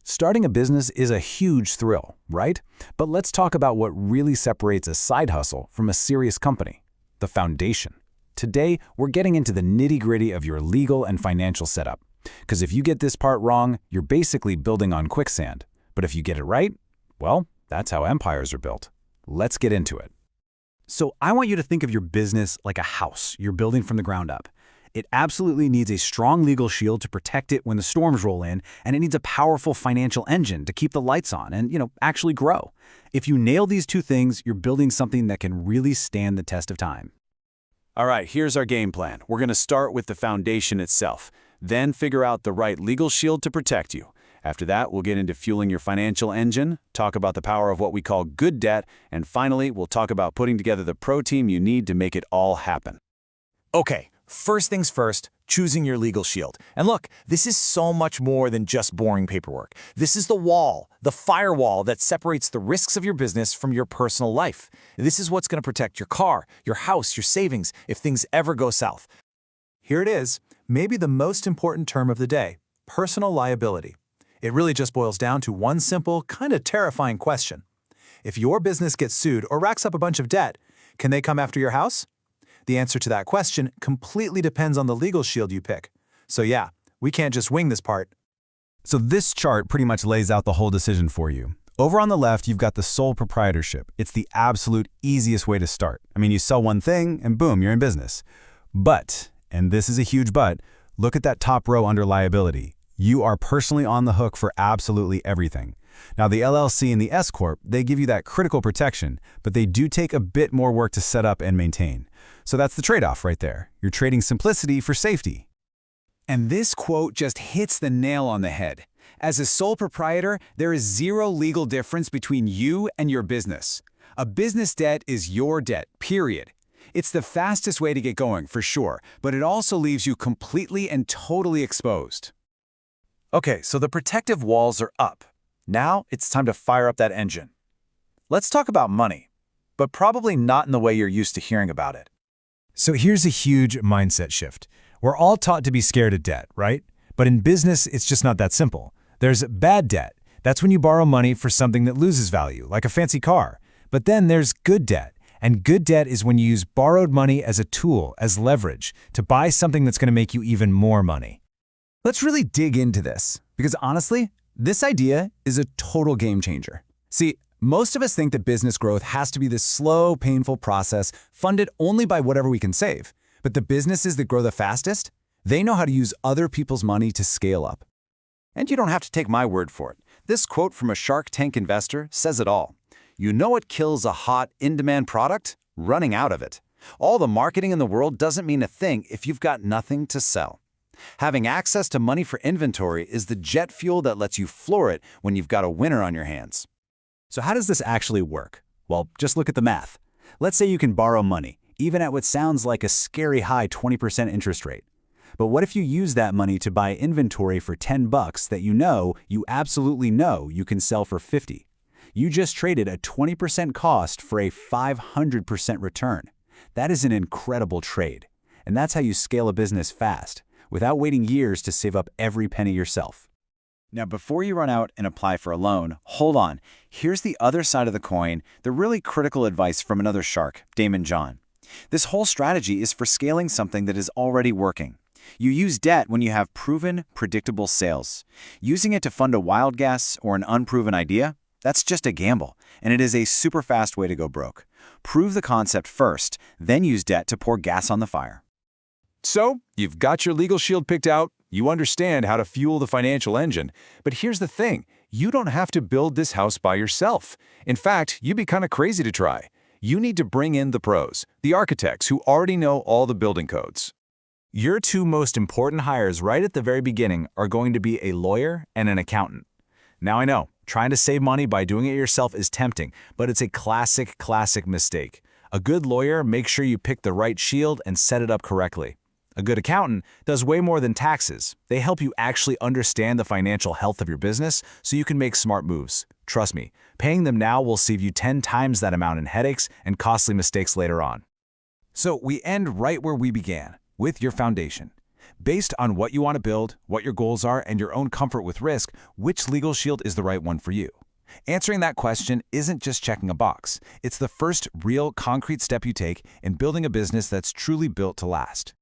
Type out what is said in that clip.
Starting a business is a huge thrill, right? But let's talk about what really separates a side hustle from a serious company: the foundation. Today, we're getting into the nitty-gritty of your legal and financial setup. Because if you get this part wrong, you're basically building on quicksand. But if you get it right, well, that's how empires are built. Let's get into it. So I want you to think of your business like a house you're building from the ground up. It absolutely needs a strong legal shield to protect it when the storms roll in, and it needs a powerful financial engine to keep the lights on and, actually grow. If you nail these two things, you're building something that can really stand the test of time. All right, here's our game plan. We're going to start with the foundation itself, then figure out the right legal shield to protect you. After that, we'll get into fueling your financial engine, talk about the power of what we call good debt, and finally, we'll talk about putting together the pro team you need to make it all happen. Okay, first things first, choosing your legal shield. And look, this is so much more than just boring paperwork. This is the wall, the firewall that separates the risks of your business from your personal life. This is what's going to protect your car, your house, your savings if things ever go south. Here it is, maybe the most important term of the day: personal liability. It really just boils down to one simple, kind of terrifying question. If your business gets sued or racks up a bunch of debt, can they come after your house? The answer to that question completely depends on the legal shield you pick. So yeah, we can't just wing this part. So this chart pretty much lays out the whole decision for you. Over on the left, you've got the sole proprietorship. It's the absolute easiest way to start. You sell one thing and boom, you're in business. But, and this is a huge but, look at that top row under liability. You are personally on the hook for absolutely everything. Now, the LLC and the S-Corp, they give you that critical protection, but they do take a bit more work to set up and maintain. So that's the trade-off right there. You're trading simplicity for safety. And this quote just hits the nail on the head. As a sole proprietor, there is zero legal difference between you and your business. A business debt is your debt, period. It's the fastest way to get going, for sure, but it also leaves you completely and totally exposed. Okay, so the protective walls are up. Now it's time to fire up that engine. Let's talk about money, but probably not in the way you're used to hearing about it. So here's a huge mindset shift. We're all taught to be scared of debt, right? But in business, it's just not that simple. There's bad debt. That's when you borrow money for something that loses value, like a fancy car. But then there's good debt. And good debt is when you use borrowed money as a tool, as leverage, to buy something that's going to make you even more money. Let's really dig into this, because honestly, this idea is a total game changer. See, most of us think that business growth has to be this slow, painful process funded only by whatever we can save. But the businesses that grow the fastest, they know how to use other people's money to scale up. And you don't have to take my word for it. This quote from a Shark Tank investor says it all. You know what kills a hot, in-demand product? Running out of it. All the marketing in the world doesn't mean a thing if you've got nothing to sell. Having access to money for inventory is the jet fuel that lets you floor it when you've got a winner on your hands. So how does this actually work? Well, just look at the math. Let's say you can borrow money, even at what sounds like a scary high 20% interest rate. But what if you use that money to buy inventory for $10 that you absolutely know you can sell for $50? You just traded a 20% cost for a 500% return. That is an incredible trade. And that's how you scale a business fast, without waiting years to save up every penny yourself. Now, before you run out and apply for a loan, hold on. Here's the other side of the coin, the really critical advice from another shark, Damon John. This whole strategy is for scaling something that is already working. You use debt when you have proven, predictable sales. Using it to fund a wild guess or an unproven idea, that's just a gamble, and it is a super fast way to go broke. Prove the concept first, then use debt to pour gas on the fire. So, you've got your legal shield picked out, you understand how to fuel the financial engine, but here's the thing, you don't have to build this house by yourself. In fact, you'd be kind of crazy to try. You need to bring in the pros, the architects who already know all the building codes. Your two most important hires right at the very beginning are going to be a lawyer and an accountant. Now I know, trying to save money by doing it yourself is tempting, but it's a classic mistake. A good lawyer makes sure you pick the right shield and set it up correctly. A good accountant does way more than taxes. They help you actually understand the financial health of your business so you can make smart moves. Trust me, paying them now will save you 10 times that amount in headaches and costly mistakes later on. So we end right where we began, with your foundation. Based on what you want to build, what your goals are, and your own comfort with risk, which legal shield is the right one for you? Answering that question isn't just checking a box. It's the first real concrete step you take in building a business that's truly built to last.